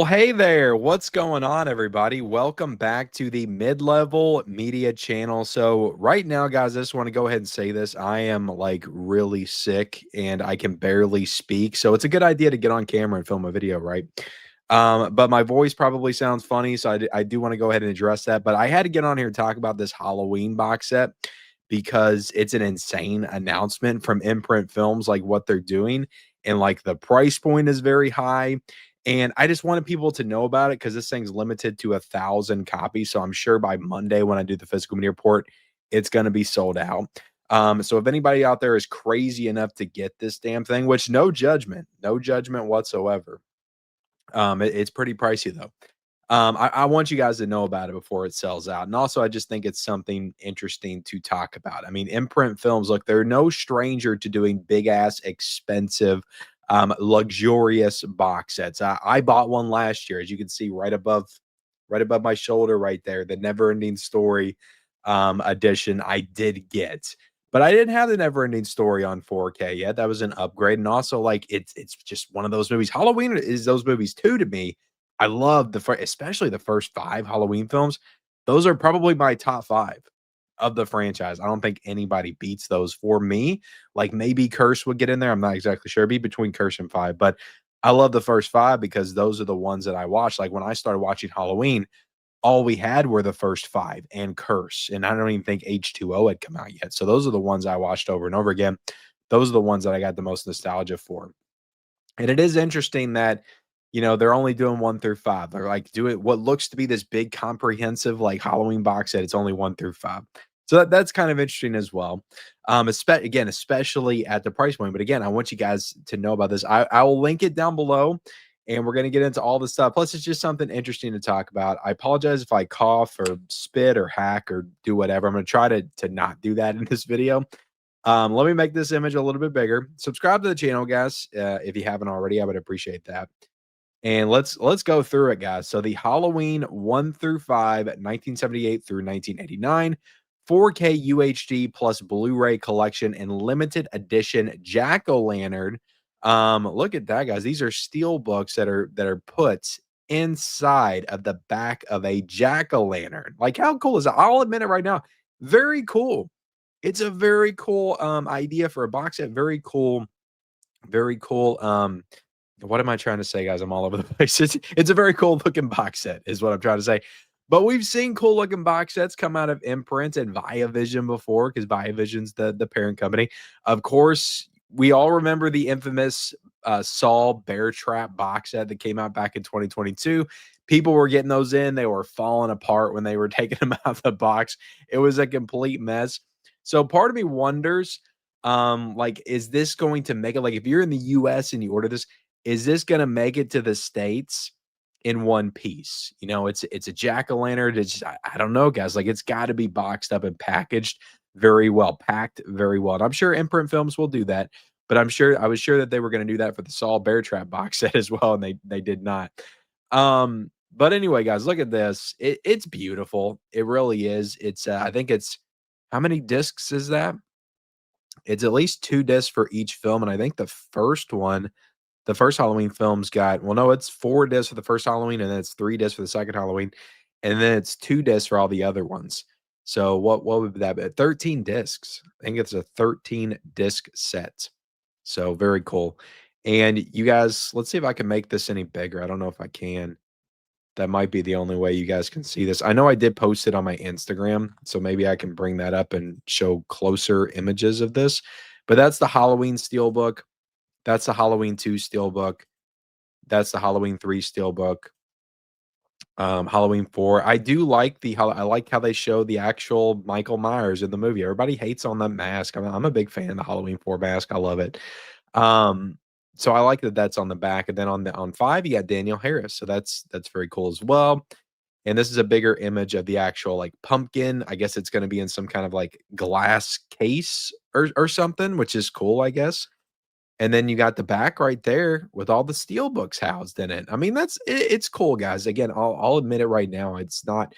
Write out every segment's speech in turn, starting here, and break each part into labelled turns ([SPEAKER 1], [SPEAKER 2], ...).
[SPEAKER 1] Hey there. What's going on, everybody? Welcome back to the mid-level media channel. So, right now, guys, I just want to go ahead and say this. I am like really sick and I can barely speak. So, it's a good idea to get on camera and film a video, right? But my voice probably sounds funny. So, I do want to go ahead and address that. But I had to get on here and talk about this Halloween box set because it's an insane announcement from Imprint Films, like what they're doing. And like the price point is very high, and I just wanted people to know about it because this thing's limited to 1,000 copies. So I'm sure by Monday when I do the physical media report, it's going to be sold out. So if anybody out there is crazy enough to get this damn thing, which no judgment whatsoever. It's pretty pricey though. I want you guys to know about it before it sells out. And also, I just think it's something interesting to talk about. I mean, Imprint Films, look, they're no stranger to doing big ass, expensive, luxurious box sets. I bought one last year, as you can see right above my shoulder, right there, the Never Ending Story edition. I did get. But I didn't have the Never Ending Story on 4K yet. That was an upgrade, and also like it's just one of those movies. Halloween is those movies too to me. I love especially the first 5 Halloween films. Those are probably my top 5 of the franchise. I don't think anybody beats those for me. Like, maybe Curse would get in there. I'm not exactly sure. It'd be between Curse and 5, but I love the first 5 because those are the ones that I watched. Like, when I started watching Halloween, all we had were the first 5 and Curse, and I don't even think H2O had come out yet. So those are the ones I watched over and over again. Those are the ones that I got the most nostalgia for. And it is interesting that, they're only doing 1 through 5. They're like doing what looks to be this big comprehensive like Halloween box set. It's only 1 through 5. So that's kind of interesting as well. Especially at the price point. But again, I want you guys to know about this. I will link it down below, and we're going to get into all the stuff. Plus, it's just something interesting to talk about. I apologize if I cough or spit or hack or do whatever. I'm going to try to not do that in this video. Let me make this image a little bit bigger. Subscribe to the channel, guys, if you haven't already. I would appreciate that. And let's go through it, guys. So the Halloween 1 through 5, 1978 through 1989, 4K UHD plus Blu-ray collection and limited edition jack-o'-lantern. Look at that, guys. These are steel books that are put inside of the back of a jack-o'-lantern. Like, how cool is that? I'll admit it right now. Very cool. It's a very cool idea for a box set. Very cool. Very cool. What am I trying to say, guys? I'm all over the place. It's a very cool looking box set, is what I'm trying to say. But we've seen cool looking box sets come out of Imprint and Viavision before, because Viavision's the parent company. Of course, we all remember the infamous Saw Bear Trap box set that came out back in 2022. People were getting those in. They were falling apart when they were taking them out of the box. It was a complete mess. So part of me wonders, like, is this going to make it, like, if you're in the US and you order this, is this gonna make it to the States in one piece? It's a jack-o'-lantern. It's just, I don't know, guys. Like, it's gotta be boxed up and packaged very well, packed very well. And I'm sure Imprint Films will do that, but I was sure that they were gonna do that for the Saw Bear Trap box set as well, and they did not. But anyway, guys, look at this. It's beautiful. It really is. It's I think it's how many discs is that? It's at least 2 discs for each film, and I think the first Halloween film's got, well, no, it's 4 discs for the first Halloween, and then it's 3 discs for the second Halloween, and then it's 2 discs for all the other ones. So what would that be? 13 discs. I think it's a 13 disc set. So very cool. And you guys, let's see if I can make this any bigger. I don't know if I can. That might be the only way you guys can see this. I know I did post it on my Instagram, so maybe I can bring that up and show closer images of this. But that's the Halloween Steelbook. That's the Halloween 2 Steelbook. That's the Halloween 3 Steelbook. Halloween 4. I like how they show the actual Michael Myers in the movie. Everybody hates on that mask. I'm a big fan of the Halloween 4 mask. I love it. So I like that that's on the back, and then on 5 you got Daniel Harris. So that's very cool as well. And this is a bigger image of the actual like pumpkin. I guess it's going to be in some kind of like glass case or something, which is cool, I guess. And then you got the back right there with all the steel books housed in it. I mean, it's cool, guys. Again, I'll admit it right now. It's not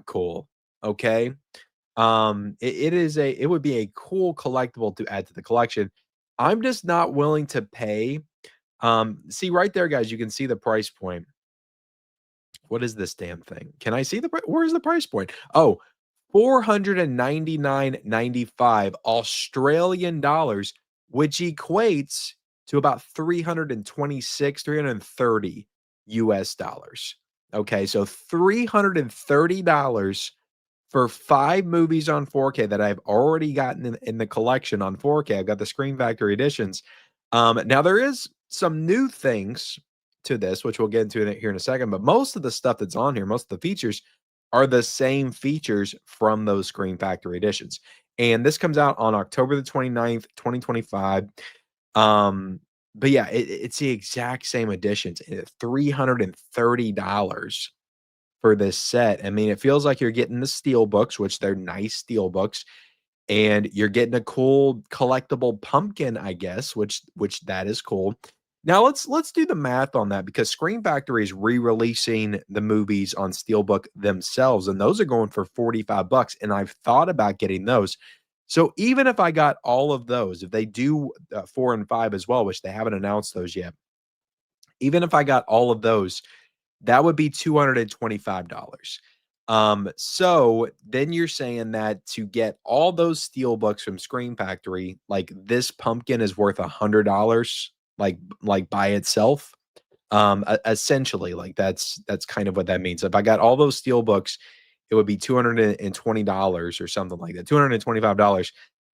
[SPEAKER 1] cool. Okay. It would be a cool collectible to add to the collection. I'm just not willing to pay See right there, guys, you can see the price point. What is this damn thing? Can I see the where's the price point? Oh, 499.95 Australian dollars, which equates to about 326, 330 US dollars. Okay, so $330 for 5 movies on 4K that I've already gotten in the collection on 4K. I've got the Screen Factory editions. Now there is some new things to this, which we'll get into here in a second, but most of the stuff that's on here, most of the features are the same features from those Screen Factory editions. And this comes out on October the 29th, 2025. But yeah, it's the exact same editions. $330 for this set. I mean, it feels like you're getting the steel books, which they're nice steel books, and you're getting a cool collectible pumpkin, I guess, which that is cool. Now let's do the math on that because Screen Factory is re-releasing the movies on Steelbook themselves, and those are going for 45 bucks. And I've thought about getting those. So even if I got all of those, if they do 4 and 5 as well, which they haven't announced those yet, even if I got all of those, that would be $225. So then you're saying that to get all those steel books from Screen Factory, like this pumpkin is worth $100, like by itself. Essentially, like that's kind of what that means. If I got all those steel books, it would be $220 or something like that, $225,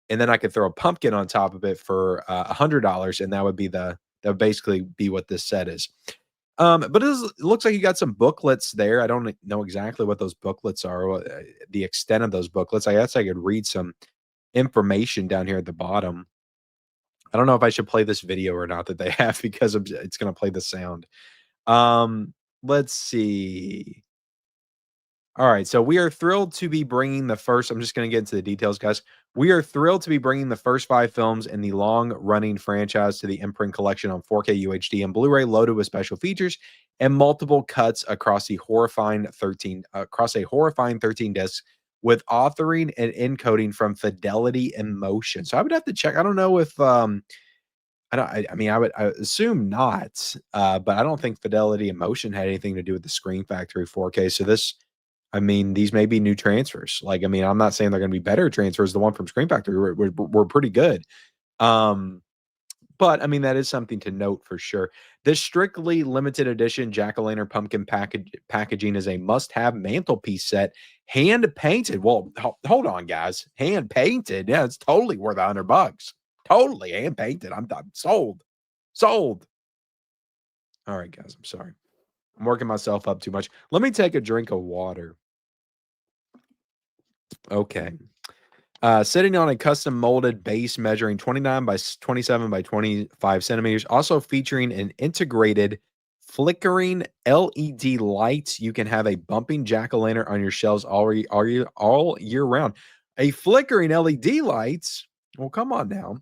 [SPEAKER 1] and then I could throw a pumpkin on top of it for $100, and that would basically be what this set is. But it looks like you got some booklets there. I don't know exactly what those booklets are, the extent of those booklets. I guess I could read some information down here at the bottom. I don't know if I should play this video or not that they have because it's going to play the sound. Let's see. All right, so we are thrilled to be bringing the first. I'm just going to get into the details, guys. We are thrilled to be bringing the first 5 films in the long-running franchise to the Imprint collection on 4K UHD and Blu-ray, loaded with special features and multiple cuts across a horrifying 13 discs, with authoring and encoding from Fidelity and Motion. So I would have to check. I don't know if I mean, I would assume not, but I don't think Fidelity and Motion had anything to do with the Screen Factory 4K. So I mean, these may be new transfers. Like, I mean, I'm not saying they're going to be better transfers. The one from Screen Factory were pretty good. Um, but I mean, that is something to note for sure. This strictly limited edition jack-o'-lantern pumpkin packaging is a must-have mantelpiece set, hand painted. Well, hold on, guys, hand painted. Yeah, it's totally worth $100. Totally hand painted. I'm sold. Sold. All right, guys. I'm sorry. I'm working myself up too much. Let me take a drink of water. Okay. Sitting on a custom molded base measuring 29 by 27 by 25 centimeters, also featuring an integrated flickering LED lights. You can have a bumping jack-o'-lantern on your shelves all year round. A flickering LED lights? Well, come on now.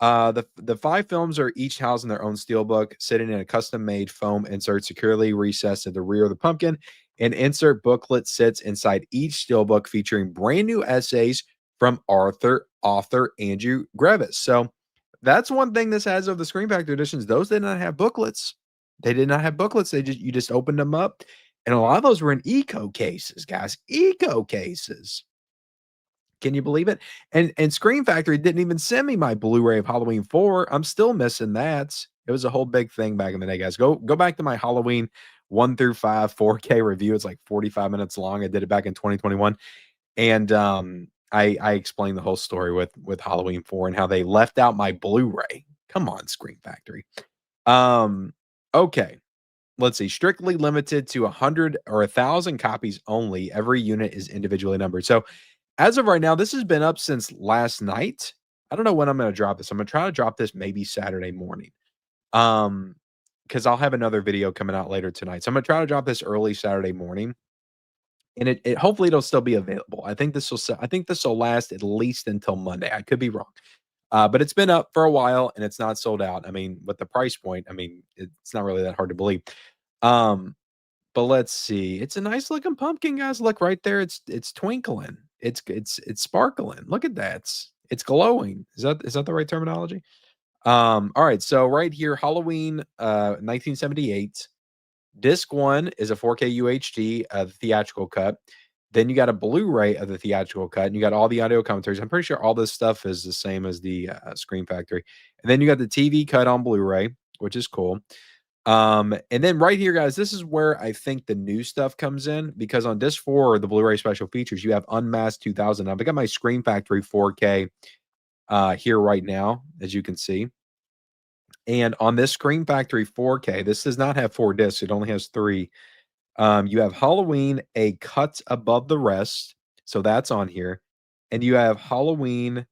[SPEAKER 1] The 5 films are each housed in their own steelbook, sitting in a custom-made foam insert securely recessed at the rear of the pumpkin. An insert booklet sits inside each steelbook, featuring brand new essays from author Andrew Grevis. So that's one thing this has of the Screen Factory editions. Those did not have booklets. They did not have booklets. You just opened them up, and a lot of those were in eco cases, guys. Eco cases. Can you believe it? And Screen Factory didn't even send me my Blu-ray of Halloween 4. I'm still missing that. It was a whole big thing back in the day, guys. Go back to my Halloween 1 through 5 4K review. It's like 45 minutes long. I did it back in 2021. And I explained the whole story with Halloween 4 and how they left out my Blu-ray. Come on, Screen Factory. Okay. Let's see. Strictly limited to 100 or 1,000 copies only. Every unit is individually numbered. So as of right now, this has been up since last night. I don't know when I'm going to drop this. I'm going to try to drop this maybe Saturday morning. Because I'll have another video coming out later tonight. So I'm going to try to drop this early Saturday morning. And it hopefully it'll still be available. I think this will last at least until Monday. I could be wrong. But it's been up for a while and it's not sold out. I mean, with the price point, I mean, it's not really that hard to believe. But let's see. It's a nice looking pumpkin, guys. Look right there. It's twinkling. It's sparkling. Look at that. It's glowing. Is that the right terminology? All right, so right here, Halloween, 1978. Disc 1 is a 4K UHD, the theatrical cut. Then you got a Blu-ray of the theatrical cut, and you got all the audio commentaries. I'm pretty sure all this stuff is the same as the, Screen Factory. And then you got the TV cut on Blu-ray, which is cool. And then right here, guys, this is where I think the new stuff comes in, because on disc 4, the Blu-ray special features, you have Unmasked 2000. I've got my Screen Factory 4K, here right now, as you can see. And on this Screen Factory 4K, this does not have 4 discs, it only has 3. You have Halloween, A Cut Above the Rest, so that's on here. And you have Halloween,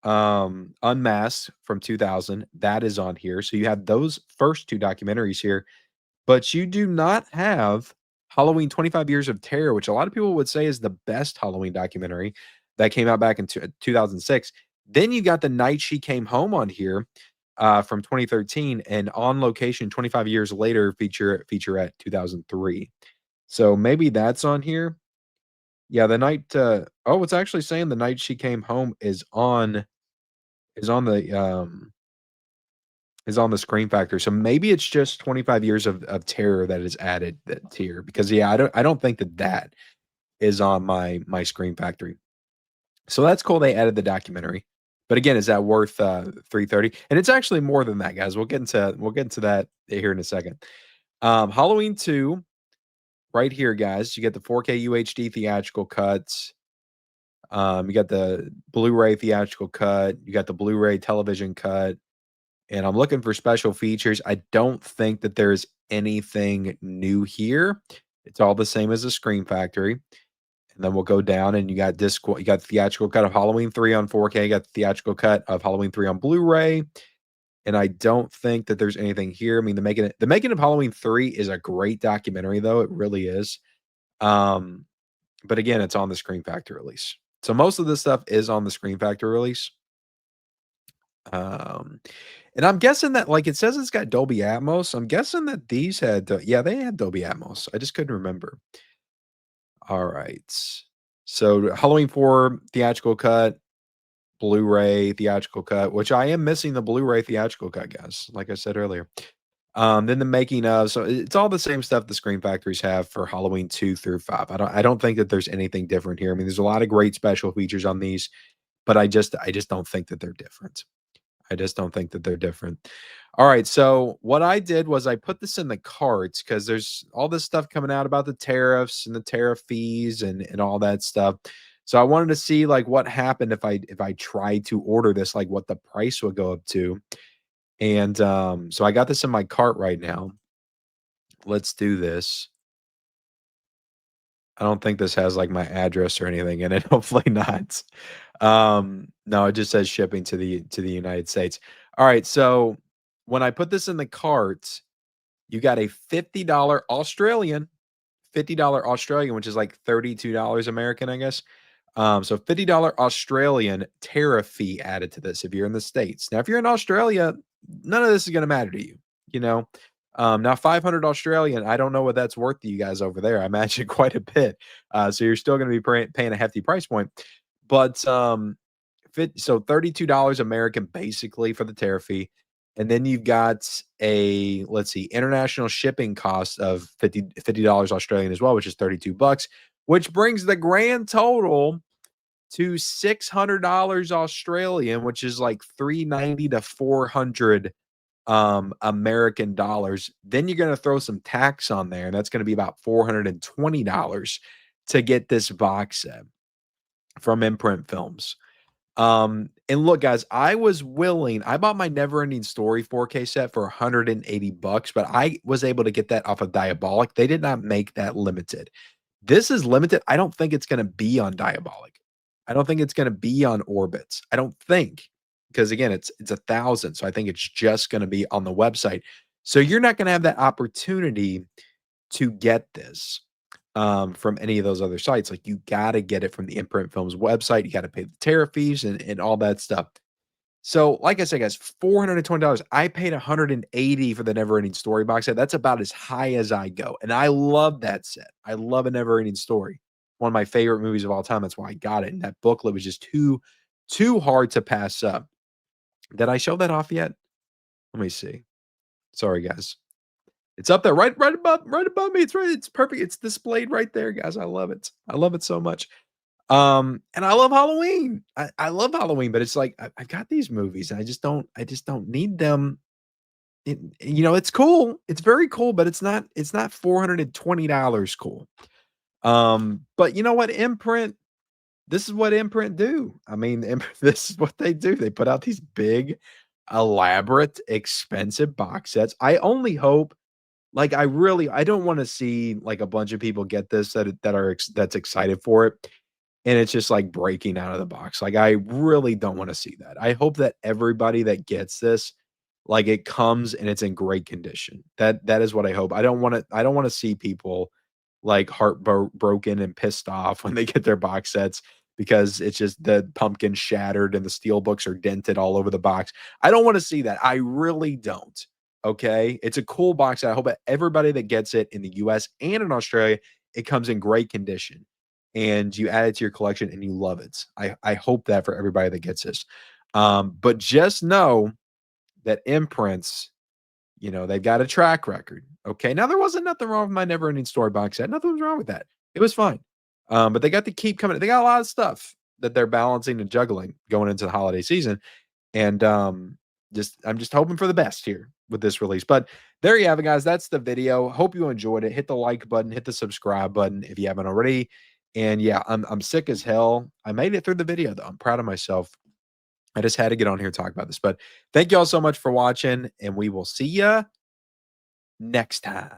[SPEAKER 1] Unmasked from 2000, that is on here. So you have those first 2 documentaries here, but you do not have Halloween 25 Years of Terror, which a lot of people would say is the best Halloween documentary that came out back in 2006. Then you got The Night She Came Home on here, from 2013, and On Location 25 Years Later featurette 2003. So maybe that's on here. Yeah, the night, oh, it's actually saying The Night She Came Home is on the, is on the Screen Factor. So maybe it's just 25 Years of Terror that is added that tier, because, yeah, I don't think that that is on my Screen Factory. So that's cool they added the documentary. But again, is that worth, 330? And it's actually more than that, guys. We'll get into that here in a second. Halloween 2, right here, guys. You get the 4K UHD theatrical cuts. You got the Blu-ray theatrical cut. You got the Blu-ray television cut. And I'm looking for special features. I don't think that there's anything new here. It's all the same as the Screen Factory. And then we'll go down and you got you got the theatrical cut of Halloween 3 on 4K, you got the theatrical cut of Halloween 3 on Blu-ray. And I don't think that there's anything here. I mean, the making of Halloween 3 is a great documentary, though. It really is. Um, but again, it's on the Screen Factor release. So most of this stuff is on the Screen Factor release. Um, and I'm guessing that, like, it says it's got Dolby Atmos. I'm guessing that these had, yeah, they had Dolby Atmos. I just couldn't remember. All right. So Halloween 4 theatrical cut, Blu-ray theatrical cut, which I am missing the Blu-ray theatrical cut, guys, like I said earlier. Then the making of, so it's all the same stuff the Screen Factories have for Halloween 2 through 5. I don't think that there's anything different here. I mean, there's a lot of great special features on these, but I just don't think that they're different. I just don't think that they're different. All right, so what I did was I put this in the carts because there's all this stuff coming out about the tariffs and the tariff fees and all that stuff. So I wanted to see like what happened if I tried to order this, like what the price would go up to. And so I got this in my cart right now. Let's do this. I don't think this has like my address or anything in it. Hopefully not. No, it just says shipping to the United States. All right, so when I put this in the cart, you got a $50 Australian, $50 Australian, which is like $32 American, I guess. So $50 Australian tariff fee added to this if you're in the States. Now, if you're in Australia, none of this is going to matter to you, you know. Now 500 Australian, I don't know what that's worth to you guys over there. I imagine quite a bit. So you're still going to be paying a hefty price point. But so $32 American basically for the tariff fee. And then you've got a, let's see, international shipping cost of $50 Australian as well, which is 32 bucks, which brings the grand total to $600 Australian, which is like 390 to 400 American dollars. Then you're going to throw some tax on there, and that's going to be about $420 to get this box set from Imprint Films. And look, guys, I bought my Never Ending Story 4K set for 180 bucks, but I was able to get that off of Diabolic. They did not make that limited. This is limited. I don't think it's going to be on Diabolic. I don't think it's going to be on Orbits. I don't think, because again, it's 1,000. So I think it's just going to be on the website. So you're not going to have that opportunity to get this from any of those other sites. Like, you got to get it from the Imprint Films website. You got to pay the tariff fees and all that stuff. So, like I said, guys, $420. I paid 180 for the Never Ending Story box set. That's about as high as I go. And I love that set. I love A Never Ending Story. One of my favorite movies of all time. That's why I got it. And that booklet was just too hard to pass up. Did I show that off yet? Let me see. Sorry, guys. It's up there, right above me. It's perfect. It's displayed right there, guys. I love it. I love it so much. And I love Halloween. I love Halloween, but it's like I've got these movies, and I just don't need them. It's cool. It's very cool, but it's not $420 cool. But you know what? This is what Imprint do. I mean, this is what they do. They put out these big, elaborate, expensive box sets. I only hope, like, I don't wanna see, like, a bunch of people get this that's excited for it, and it's just, like, breaking out of the box. Like, I really don't wanna see that. I hope that everybody that gets this, like, it comes and it's in great condition. That is what I hope. I don't wanna see people, like, broken and pissed off when they get their box sets because it's just the pumpkin shattered and the steel books are dented all over the box. I don't wanna see that. I really don't. Okay? It's a cool box set. I hope that everybody that gets it in the US and in Australia, it comes in great condition, and you add it to your collection and you love it. I hope that for everybody that gets this. But just know that imprints, they've got a track record. Okay. Now there wasn't nothing wrong with my never ending story box set. Nothing was wrong with that. It was fine. But they got to keep coming. They got a lot of stuff that they're balancing and juggling going into the holiday season. And I'm just hoping for the best here with this release. But there you have it, guys. That's the video. Hope you enjoyed it. Hit the like button, hit the subscribe button if you haven't already. And yeah, I'm sick as hell. I made it through the video though. I'm proud of myself. I just had to get on here and talk about this. But thank you all so much for watching, and we will see ya next time.